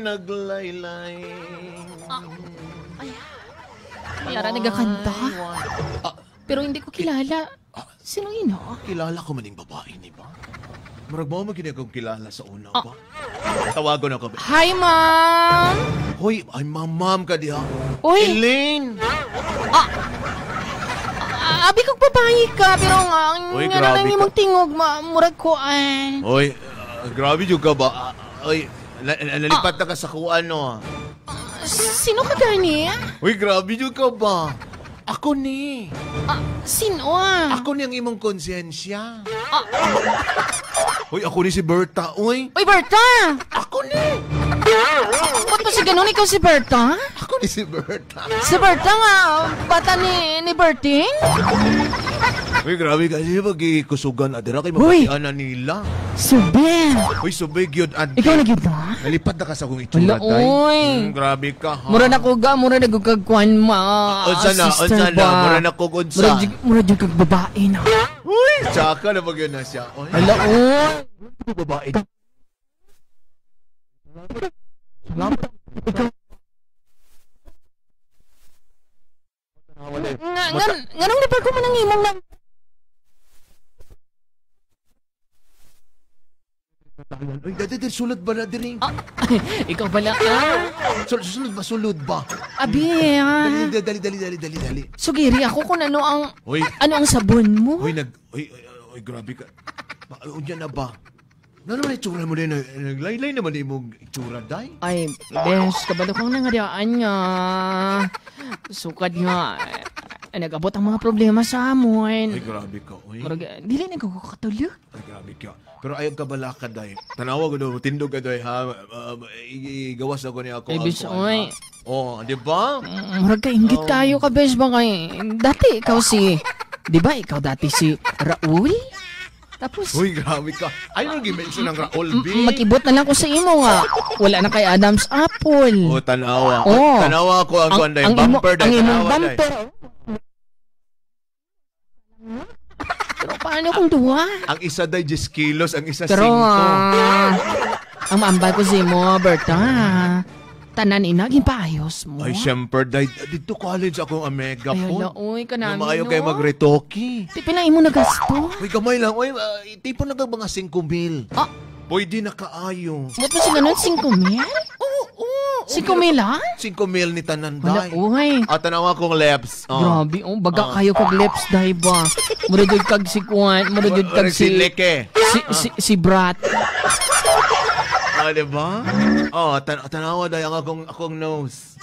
Naglaylay. Mayara nagkakanta. Pero hindi ko kilala. Sino yun? Kilala ko maning babae ni ba? Marag mo magiging akong kilala sa una ba? Tawagon ako. Hi, ma'am! Hoy, ay ma'am ka diha. Uy! Elaine! Abi kong babae ka, pero nga, Uy, nga grabe lang ka. imong tingog, murag ko ay. Hoy, grabe juga ba? Hoy, nalipat na ka sa kuan no. Sino ka gani? Hoy, grabe juga ba? Ako ni. Sino? Ako ni ang imong konsensya. Hoy, ako ni si Berta, uy. Uy, Berta! Ako ni. Ba't pa si ganun ikaw si Berta? Ako ni si Berta. Si Berta nga, bata ni Berting? Uy, grabe kasi pag-ikusugan adira kay Uy! mapatian na nila. Subel! Uy, subay gyud ad. Ikaw na ba? Nalipad na ka sa akong itsura, Wala, uy. Grabe ka, ha? Mura na ko ga, mura na kagkuhan ma. Unsa na, mura na ko unsa. Mura dyan kag babae na. Uy, tsaka na bagyan na siya. Uy. Hala, uy. Babae. Nganong lipat ko man ang imong na. Uy, dati sulod ba na diri? Ikaw pala Sulod ba, sulod ba? Abi, Dali. Sugiri ako kung ano ang Uy. ano ang sabon mo. Uy, grabe ka. Unyan na ba? Ano naman itsura mo din? Naglaylay naman din mong itsura, day? Ay, bes, kabalo kong nangadaan nga. Sukad nga. Nag-abot ang mga problema sa amon. Ay, grabe ka, uy. Dili na ko katulog. Ay, grabe ka. Pero ayaw ka bala ka, day. Tanawa ko doon, tindog ka, day, ha? Igawas ako niya ako. Ay, bes, uy. Oh, di ba? Murag ka, inggit kayo ka, bes, ba kay... Dati ikaw si... Di ba ikaw dati si Raul? Tapos... Uy, grabe ka. Ayaw nang gimension ng Raul, B. Makibot na lang ko sa imo nga. Wala na kay Adam's Apple. Oh, tanawa. Oh. Tanawa ko ang kuwan, day. Bumper, day. Ang imong Tanawa, day. bumper. Pero paano kung duwa? Ang isa, day, 10 kilos. Ang isa, 5. Pero ang maambal ko si mo, Berta. Tanan inaging paayos mo. Ay, syempre, day. Dito college akong Omega Ay, phone. hala, uy, kanami, Maayo no? kayo mag-retoki. Tipi lang imo nagasto. Uy, gamay lang. Uy, tipo na mga 5,000. Ah, Pwede na kaayo. ba't mo si ganun? 5,000? Oo. 5,000 lang? 5,000 ni tanan, Wala, day. uy. At tanawa kong leps. Grabe, baga kayo kag lips, dahil ba? Muradod kag si Kwan, muradod kag Si si... Leke. Si Brat. Diba? Tanawa day ang akong nose.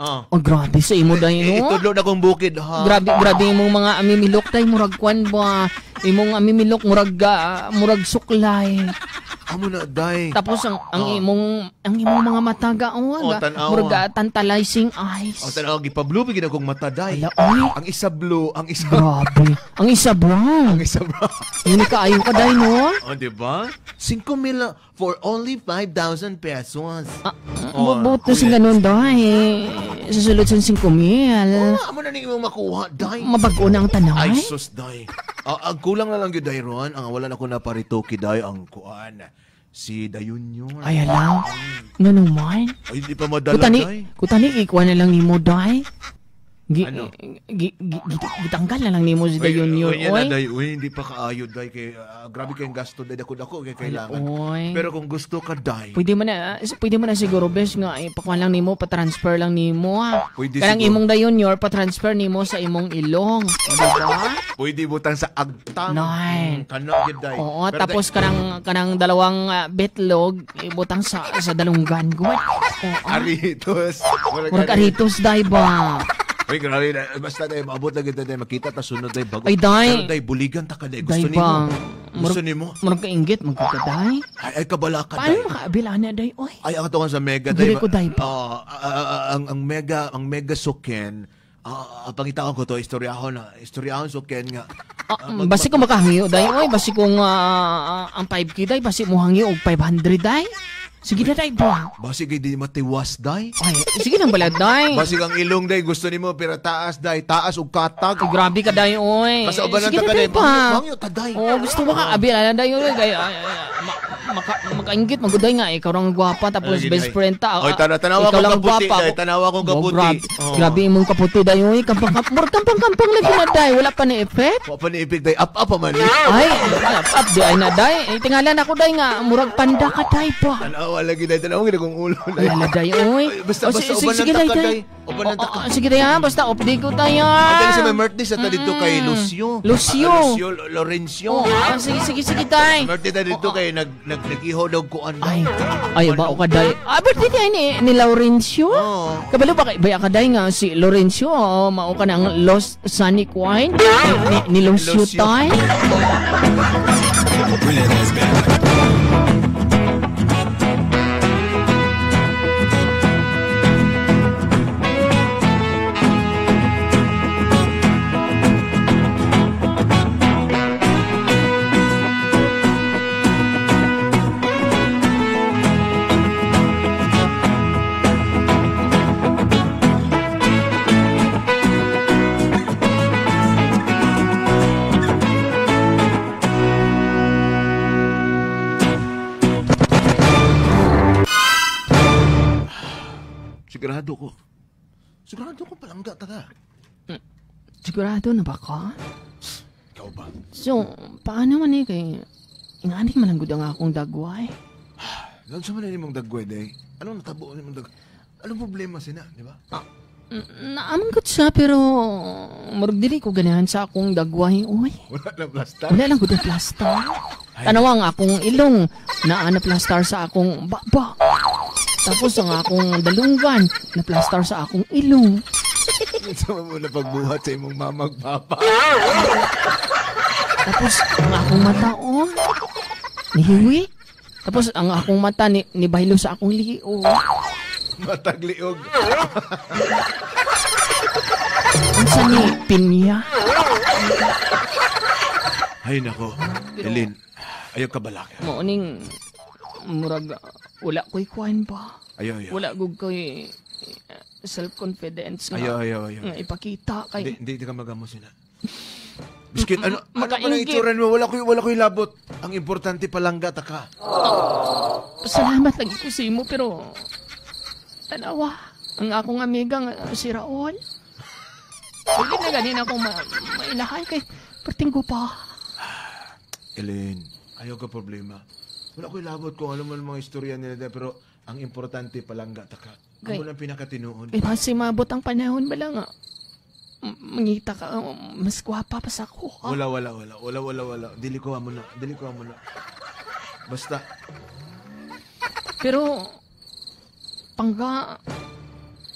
Oh, grabe sa imo dahil, no? Itudlo na kong bukid, ha? Grabe imong mga amimilok dahil murag Kwan ba? Imong amimilok murag suklay. Amo na, day. Tapos ang imong mga mataga, tanawa. murag tantalizing eyes. Tanawa, gipa-blue, bigyan akong mata, day. Wala, uy. Ang isa blue, ang isa... Grabe. Ang isa brown. Ang isa brown. Yun kaayo ka dahil, no? Diba? 5,000 for only 5,000 pesos. Mabuto si ganun dahil. Susulod sa 5,000. Amo na nang imong makuha, day. Mabago na ang tanay. Ay, sus, day. Ang kulang na lang yun, day, Ron. Ang wala na ko na paritoki, day, ang kuan. Si Dayon yun. Ay, alam. Nga naman. Ay, hindi pa madala, day. Kutani, ikuha na lang ni mo, day. Ano? Gitanggal na lang ni mo si Dayon yun, Uy, oy. day, uy, hindi pa kaayod, day. Grabe kayong gasto, day. Dako-dako, kaya kailangan. Oy. Pero kung gusto ka, day. Pwede mo na siguro, bes, nga, ipakuha lang ni mo, patransfer lang ni mo, ha. Pwede Karang siguro. imong Dayon yun, patransfer ni mo sa imong ilong. O, diba? Pwede butang sa agtang. Nine. Kanak yun, day. Oo, Pero, tapos kanang dalawang betlog, ibutang sa dalunggan. Gawin. Oo. Aritos. Murag aritos, day ba? Uy, grabe, basta day, maabot lang kita, day. Makita, ta sunod, day. Bago. Ay, day. Pero, day, buligan ta ka, day. Gusto Day ni ba? mo. Gusto ni mo. Murag kainggit, magkakaday. Ay, kabala ka, Paano day. makaabilaan na, day? Oy. Ay, ang atungan sa Mega, Dili day. ko, day, ang Mega suken, Pangitawan ko to, istoryahon so ken nga. Basi ko makahangiyo, day. Oy, basi kung ang 5K, day. Basi mo hangiyo og 500, day. Sige na, day, ba? Basi kay di matiwas, day. Ay, sige nang balad, day. Basi kang ilong, day. Gusto nimo pero taas, day. Taas o katag. Ay, grabe ka, day, oy. Basta ubanan Sige ta ka, na, day. day, pa. Mangyo ta, day. Oh, gusto mo ka, abi, ala, day, oy. Makaingit, maguday nga, ikaw lang gwapa, tapos Ay, best ay. friend ta. Oy, tanawa ikaw ko lang kaputi, gwapa. day. Tanawa ko kaputi. Oh. Grabe imong kaputi, day, oy. Kampang-kampang lagi na, day. Wala pa ni effect. Wa pa ni ipig, day. Up man ni. Ay, up, di ay na, day. Tingalan ako, day, nga, murag panda ka, day, pa. Tanawa lagi, day. Tanawa gina kong ulo, day. Wala, day, oy. Basta Oh, ubanan sige, ta ka, day. day. Ubanan ta ka. Sige, day, ha. Basta update ko tayo. Ang sa may birthday sa ta dito kay Lucio. Lucio. Lorenzo. Sige, day. Birthday ta dito kay nag-iho daw kuan. Ay, ba o kaday? Birthday tayo ni Laurencio? Oo. Kabalo ba kay kaday nga si Laurencio? Mao ka ng Lost Sonic Wine? Ni Lucio tayo? Sigurado ko palangga ta ka. Sigurado na ba ka? Ikaw ba? So, paano man kay ingani man ang gudang akong dagway? Ganun sa man mong dagway, day. Anong natabo ni mong dagway? Anong problema sina, di ba? Naaman ko siya pero murag dili ko ganahan sa akong dagway. Uy, Wala na plastar. wala lang gud ang plaster. Tanawa ang akong ilong na plastar sa akong baba. Tapos ang akong dalunggan na plaster sa akong ilong. Sa mo na pagbuhat sa imong mamag papa. Tapos ang akong mata nihiwi. Tapos ang akong mata ni bahilo sa akong lio. Matagliog. Ang sa ni pinya. Ay nako. Elin, ayaw ka balak. Morning murag wala ko'y kuhan ba? Ayaw. Wala gug ko'y self-confidence nga. Ayaw. Nga ipakita kay Hindi ka magamo sina. Biscuit, ano man ang makaingit. itsura mo? Wala ko'y labot. Ang importante palangga ta ka. Salamat lagi ko sa imo pero tanawa ang akong amiga nga si Raul. Hindi na ganin akong mailahay kay perting ko pa. Elin, ayaw ka problema. Wala ko'y labot kung alam mo ang mga istorya nila pero ang importante palangga ta ka. Okay. Ano lang pinakatinuod? Eh basi mabot ang panahon ba lang nga. Mangita ka, mas gwapa pa sa ako. Ha? Wala. Dili ko mo na. Basta, Pero, pangga,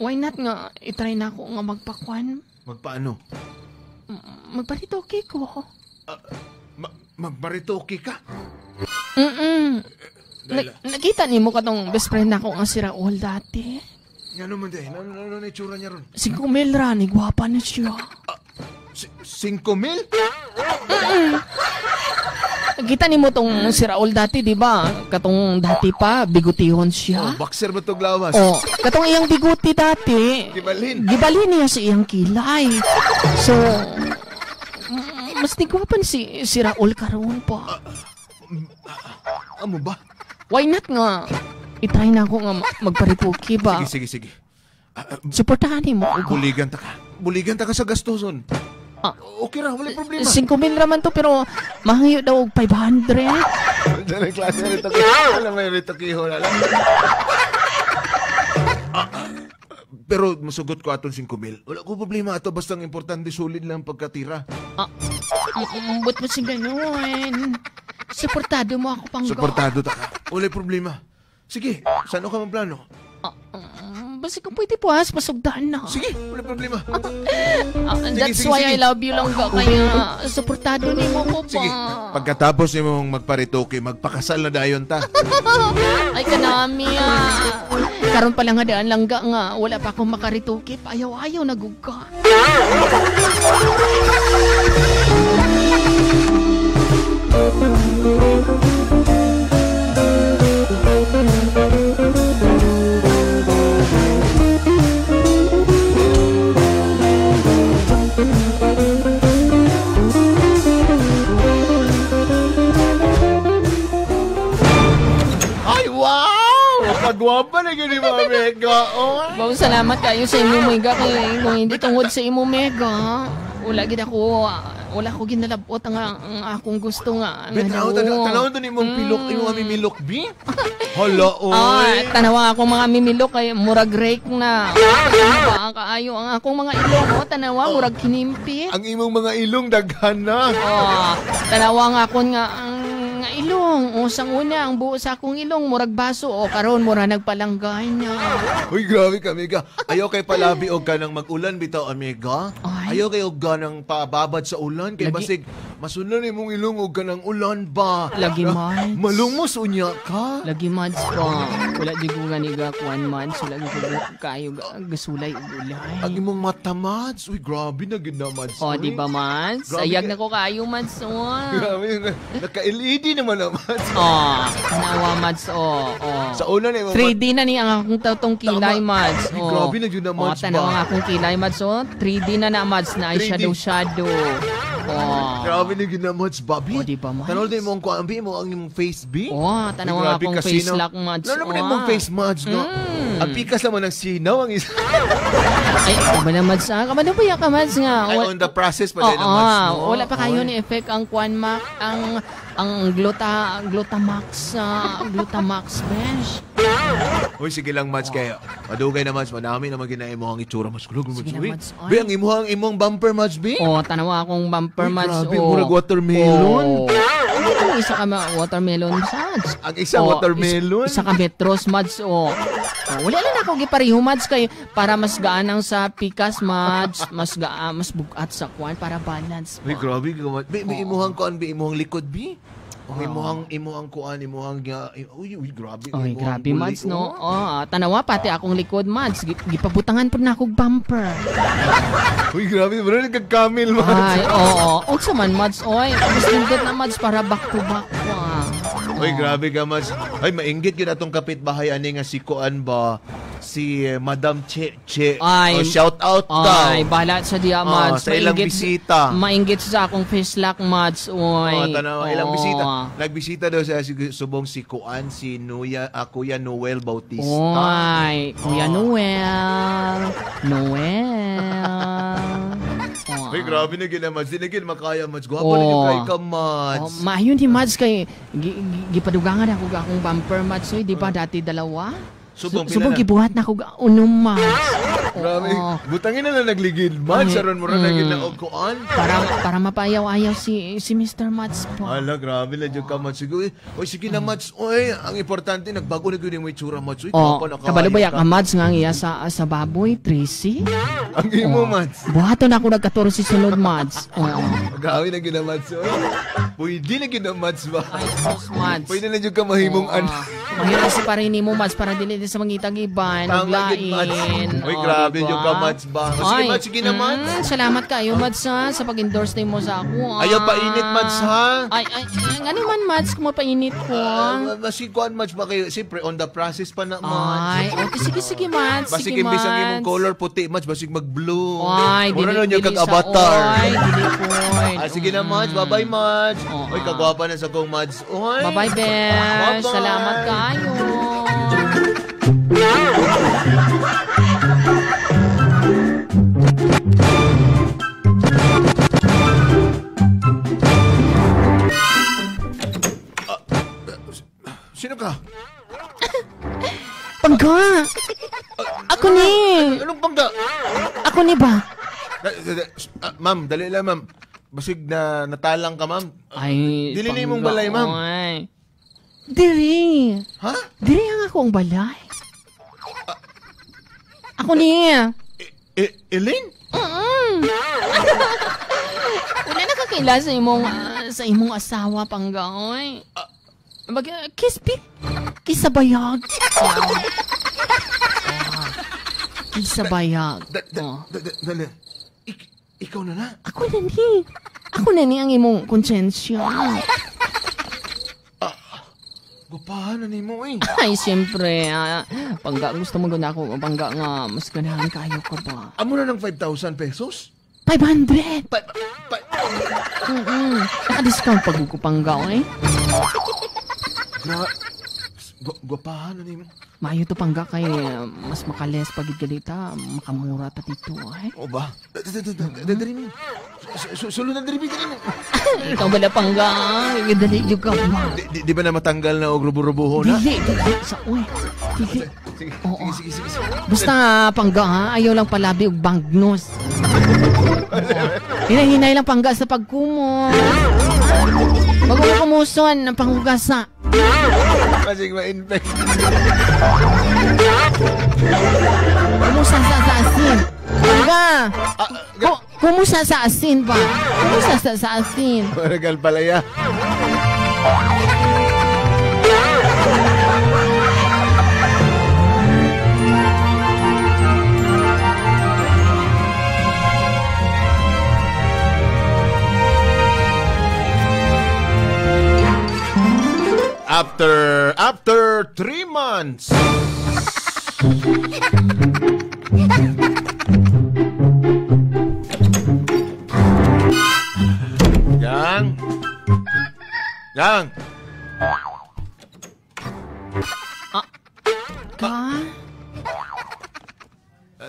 why not nga, itry na ako nga magpakwan? magpaano? Magparitoke ko. Magbaritoke ka? Nakita ni mo ka tong best friend ako nga si Raul dati. Nga naman din. Ano na itsura niya ron? Si Kumel Rani, gwapa na siya. 5,000? Nakita ni mo tong si Raul dati, di ba? Katong dati pa, bigutihon siya. Boxer ba itong lawas? Oh, katong iyang biguti dati. Gibalhin. Gibalhin niya sa iyang kilay. So, mas nigwapan si Raul karon pa. Amo ba? Why not nga? I-try na ako nga magparipuki ba? Sige. Suportahan mo ako. Buligan ta ka sa gastoson. Okay ra, wala problema. 5,000 raman to pero mahangiyo daw og 500. Diyan ang klase rito. Alam mo yung rito kiho na lang. Pero masugot ko atong 5,000. Wala ko problema ato. Basta ang importante solid lang pagkatira. Ba't mo si ganun? Suportado mo ako pangga. Suportado ta ka. Wala problema. Sige, saan ka magplano? Basta kung pwede po pasugdaan na. Sige, wala problema. That's sige, why sige. I love you lang ga. Kaya suportado ni mo ko pa. Sige, pagkatapos mong magparitoke, magpakasal na dayon ta. Ay kanami karon pa lang nga daan langga nga wala pa akong makaritukip. Ayaw-ayaw naguga. Ay, wow! Pagwapa na gini mga mega. Oh. Bawo salamat kayo sa imo mega kay kung hindi tungod sa imo mega. Wala ko ginalabot ang akong gusto nga. Tanaw to ni mong pilok, imong mimilok bi? Hala, oy. Tanawa akong mga mimilok kay murag rake na. Ba kaayo ang akong mga ilong o tanawa murag kinimpi. Ang imong mga ilong daghan na. Tanawa nga akon nga ang ilong. O sang una ang buo sa akong ilong murag baso o karon mura nagpalanggay na. Uy, grabe ka, Mega. Ayaw kay palabi og ka nang mag-ulan bitaw, Amiga. Ayaw kay og ka nang pababad sa ulan kay basig masunan imong ilong og ka nang ulan ba. Lagi man. Malumos unya ka. Lagi mads pa. Wala di ko ganiga kuan mads. Wala di ko kayo gasulay ug ulay. Ang imong mata, Mads. Uy, grabe na gid na, Mads. O, di ba, Mads? Grabe Ayag ka. na ko kayo, Mads. Grabe, naka-LED naman na, Mads. Nawa, Mads. Sa una na, 3D na ni ang akong tautong kilay, Mads. Ay, grabe na yun na, Mads, ba? Tanaw ang akong kilay, Mads. 3D na na, Mads. Na ay 3D. shadow. Grabe na yun na, Mads, Bobby. O, di ba, Mads? Tanaw na imong kuambi mo ang imong face, B. Tanaw ang akong face lock, Mads. Ano naman imong face, Mads, no? Ang pikas naman ng sinaw, ang isa. Ay, ba na, Mads? Kamano ba yan ka, Mads, nga? Ay, on the process pa din ng Mads, no? Wala pa kayo ni effect ang Kwan Mac, ang Glutamax bench. Uy, sige lang, Mads, kaya madugay na, Mads. Manami naman ginain mo ang itsura, Mads. Kulog, Mads. Sige na, Uy. Mads. Ay. Be, ang imong bumper, Mads, B. Tanawa akong bumper, Uy, Mads. grabe, murag watermelon. Ano isa ka watermelon, Mads? Ang isang watermelon. Isa ka metros, Mads. Wala lang ako gipareho, Mads, kay para mas gaan ang sa pikas, Mads. Mas bugat sa kwan para balance. Uy, grabe ka, Mads. Be, imuhang kuan, be, imuhang likod, B. Imuhang kuan, uy, grabe. Oy, imuhang grabe, gulay, Mads, no? Tanawa, pati akong likod, Mads. Gipabutangan po na akong bumper. Uy, grabe. Bro, nagkakamil, Mads. Ay, oo. O sa man, Mads, oy. Mas lindot na, Mads, para back to back. Uy, grabe ka, Mads. Ay, mainggit yun atong kapitbahay ani nga si Kuan ba? Si Madam Che. Ay, shout out daw. Ay, bahala sa diya, Mads. sa ilang bisita. Mainggit sa akong face lock, Mads. Oy. Tanaw, ilang bisita. Nagbisita daw sa subong si Kuan, si Kuya Noel Bautista. Oy, Kuya Noel. Uy, grabe na gina, Mads. Di na gina makaya, Mads. Gwapo na yung kay ka, Mads. Maayon ni Mads kay gipadugangan ako akong bumper, Mads. Oy, di ba dati dalawa? Subong gibuhat na ako unom, Mads. Grabe. Butangin na nagligid, Mads. Saron mo rin na ginaog Kuan. Para mapayaw-ayaw si Mr. Mads po. Ala, grabe na dyan ka, Mads. Sige, uy, sige na, Mads. Uy, ang importante, nagbago na gawin mo itsura, Mads. Uy, kabalo ba ka, Mads, nga ang iya sa baboy, Tracy? Ang imo, Mads. Buhaton ako nagkaturo si sunod, Mads. Gawin na gina, Mads. Pwede na gina, Mads ba? Ay, Mads. Pwede na dyan ka mahimong Mahirap si parini mo, Mads, para dili sa mangitag-iban, maglain. Uy, grabe yung ka, Mads ba? Sige, Mads, sige na, Mads. Salamat kayo, Mads, ha, sa pag-endorse mo sa ako. Ayaw painit, Mads, ha? Ay, nga naman, Mads, kung mapainit ko. Masikuan, Mads, ba kayo? Siyempre, on the process pa na, Mads. Ay, okay, sige, Mads. Basig Sige, imbis ang Mads. imong color puti, Mads, basig mag-blue. Ay, mura na dili niya kag-avatar. Ay, dili po. Sige na, Mads. Bye-bye, Mads. Uy, kagwapa na sa kong, Mads. Uy. Bye-bye, Besh. Bye-bye. Salamat kayo. Sino ka? Pangga! Ako ni! Anong pangga? Ako ni ba? Ma'am, dali lang, ma'am. Basig na natalang ka, ma'am. Ay, Dili na imong balay, ma'am. Ay. Diri. Ha? Diri ang ako ang balay. Ako ni. Elaine? Wala nakakaila sa imong asawa, Pangga, oy. Kiss sa bayag. Sa bayag. Dali. Ikaw na na? Ako na ni ang imong konsensya. Gupahan na ni mo eh. Ay, siyempre, pangga gusto mo guna ako, pangga nga, mas ganahan kayo ka ba? Amo na ng 5,000 pesos? 500! Naka-discount pag pangga, eh. Gupahan na ni mo. Mayo to pangga kay mas makales pagigilita, makamura ta dito, eh. O ba? Dari mo. Sulod na dari mo. Ikaw ba na pangga? Dali juga ba? Di ba na matanggal na og rubo-rubuho na? Dili. Sa uy. Dili. Sige. Basta pangga ha, ayaw lang palabi og bangnos. Hinahinay lang pangga sa pagkumot. Bago mo kumuson ng panghugasa. Masig ma-infect. Kumusta sa asin? Pangga! Kumusta sa asin ba? Kumusta sa asin? Maragal palaya. After 3 months. Gang.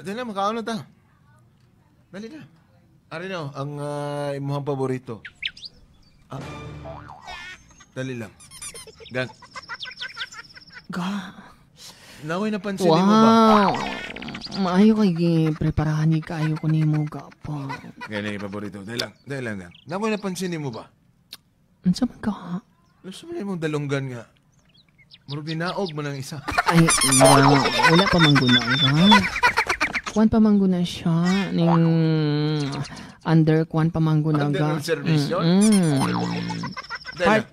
Dali na, makaon na ta. Dali na. Ari no, ang imuhang paborito. Dali lang. Gang. Naway napansin mo ba? Maayo kay preparahan ni kayo ko nimo ga pa. Ganyan yung paborito. Dali lang gang. Naway napansin mo ba? Unsa man ka? Gusto mo na yung dalunggan nga. Murag dinaog mo ng isa. Ay, wala pa mangguna ka. Kuan pa mangguna siya. Ning under kuan pa mangguna Under ga. service yun?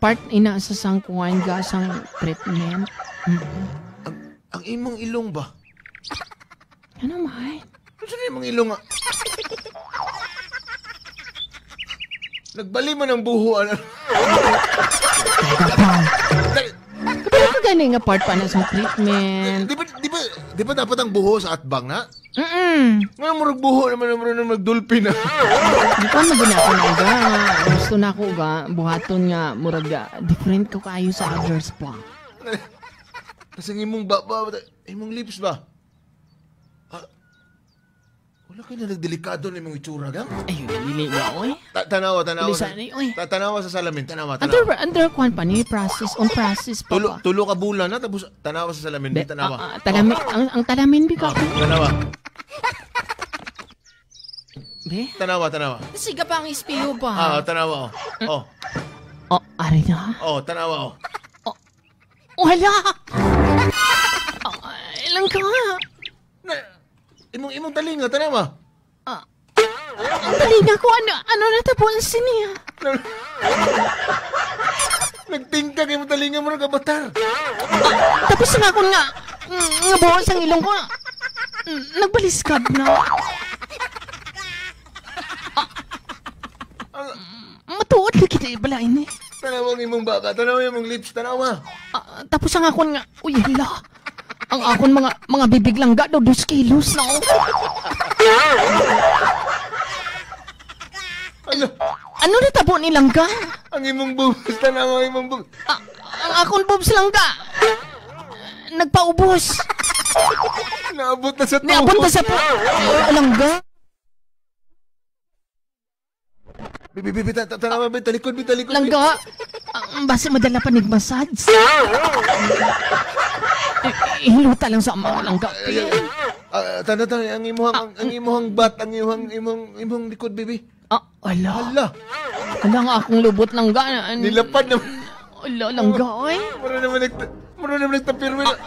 Part ina sa sangkuan ga sang treatment. Ang imong ilong ba? Ano may? Ano na imong ilong nga? Nagbali mo ng buho. Pero ka gani nga part pa na sa treatment. Di ba dapat ang buho sa atbang na? Ngayon murag buho naman nagdulpi na. Di ko magina ko na ga. Gusto na ko ga. Buhaton nga murag different ko kayo sa others pa. Kasi imong imong lips ba? Wala kayo na nagdelikado na imong itsura gang? Ay, dili nga, oy. Tanawa. Bilisan ni, oy. Tanawa sa salamin, tanawa. Under kwan pa ni, process pa ba? Tulo ka bulan na, tapos tanawa sa salamin, tanawa. Talamin, ang talamin bi ka. Tanawa. Be? Tanawa. Siga pa ang ispiyo ba? Tanawa, oh. Ari na? Tanawa, Wala! Ilang ka nga? Imong talinga, tanawa. Ang talinga ko, ano natapuan niya? Nagtingkag imong talinga mo ng kabatar. Tapos nga ako nga buhos ang ilong ko. Nagbaliskad na. Matuot na kita ibalain eh. Tanawa ang imong baka, tanawa imong lips, tanawa. Tapos nga ako nga, uy, hala. Ang akon mga bibig lang ga, 2 kilos na ako. Ano na tabo nilang ga? Ang imong boobs, tanawa ang imong boobs. Ang akon boobs lang ga. Nagpaubos. Naabot na sa tuhod. Naabot na sa lang ga. Bibi, tanawa ba? Talikod. Langga, base madala pa nag-massage. Ihiluta lang sa mga langga. Tanda, ang imuhang bat, ang imong likod, bibi. Ala nga akong lubot langga. Nilapad naman. Ala, langga, oy. Mura naman nagtapirme na.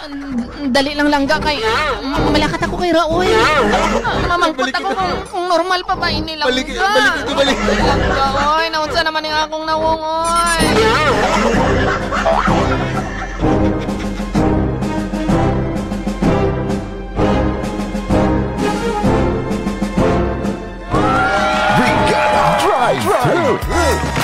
Dali lang langga kay malakat ako kay Raoy. Mamangkot ako kung normal pa ba ini langga. Balik. Langga, oy. Naunsa naman yung akong nawong, oy. 2,